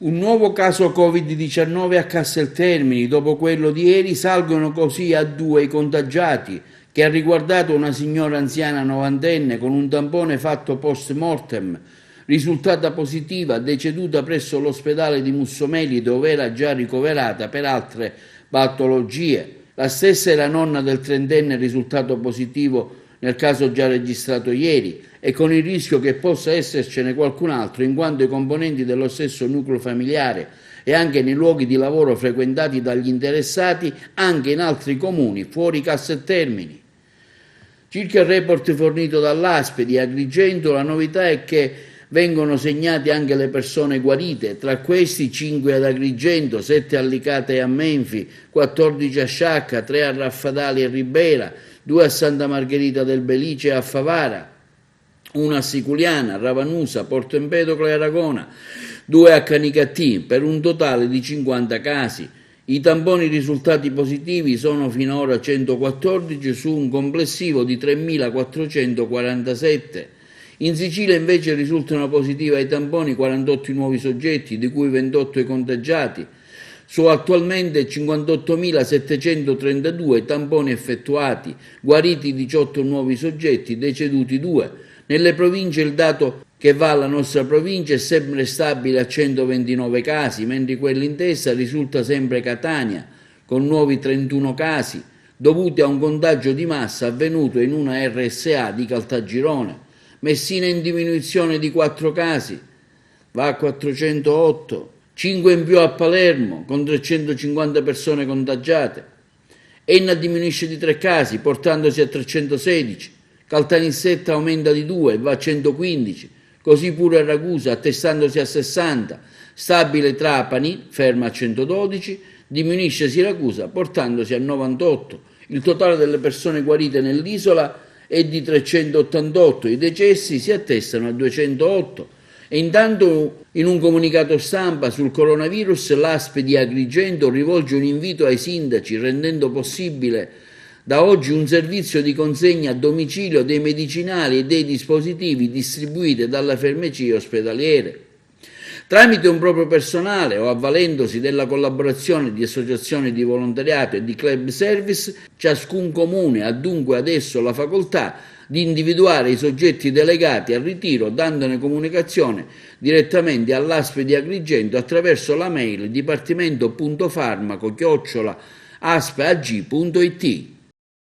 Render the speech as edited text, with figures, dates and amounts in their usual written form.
Un nuovo caso Covid-19 a Casteltermini, dopo quello di ieri salgono così a 2 i contagiati, che ha riguardato una signora anziana novantenne con un tampone fatto post mortem, risultata positiva, deceduta presso l'ospedale di Mussomeli dove era già ricoverata per altre patologie. La stessa è la nonna del trentenne risultato positivo nel caso già registrato ieri e con il rischio che possa essercene qualcun altro in quanto i componenti dello stesso nucleo familiare e anche nei luoghi di lavoro frequentati dagli interessati anche in altri comuni fuori Casteltermini. Circa il report fornito dall'ASP di Agrigento, la novità è che vengono segnate anche le persone guarite, tra questi 5 ad Agrigento, 7 a Licata e a Menfi, 14 a Sciacca, 3 a Raffadali e Ribera, 2 a Santa Margherita del Belice e a Favara, 1 a Siculiana, Ravanusa, Porto Empedocle e Aragona, 2 a Canicattì, per un totale di 50 casi. I tamponi risultati positivi sono finora 114 su un complessivo di 3.447. In Sicilia invece risultano positivi ai tamponi 48 nuovi soggetti, di cui 28 i contagiati, su attualmente 58.732 tamponi effettuati, guariti 18 nuovi soggetti, deceduti 2. Nelle province il dato che va alla nostra provincia è sempre stabile a 129 casi, mentre quello in testa risulta sempre Catania, con nuovi 31 casi, dovuti a un contagio di massa avvenuto in una RSA di Caltagirone. Messina in diminuzione di 4 casi, va a 408, 5 in più a Palermo con 350 persone contagiate. Enna diminuisce di 3 casi portandosi a 316, Caltanissetta aumenta di 2 e va a 115, così pure Ragusa attestandosi a 60, stabile Trapani ferma a 112, diminuisce Siracusa portandosi a 98. Il totale delle persone guarite nell'isola è di 388, i decessi si attestano a 208 e intanto in un comunicato stampa sul coronavirus l'ASP di Agrigento rivolge un invito ai sindaci rendendo possibile da oggi un servizio di consegna a domicilio dei medicinali e dei dispositivi distribuiti dalle farmacie ospedaliere. Tramite un proprio personale o avvalendosi della collaborazione di associazioni di volontariato e di club service, ciascun comune ha dunque adesso la facoltà di individuare i soggetti delegati al ritiro dandone comunicazione direttamente all'ASP di Agrigento attraverso la mail dipartimento.farmaco@aspag.it.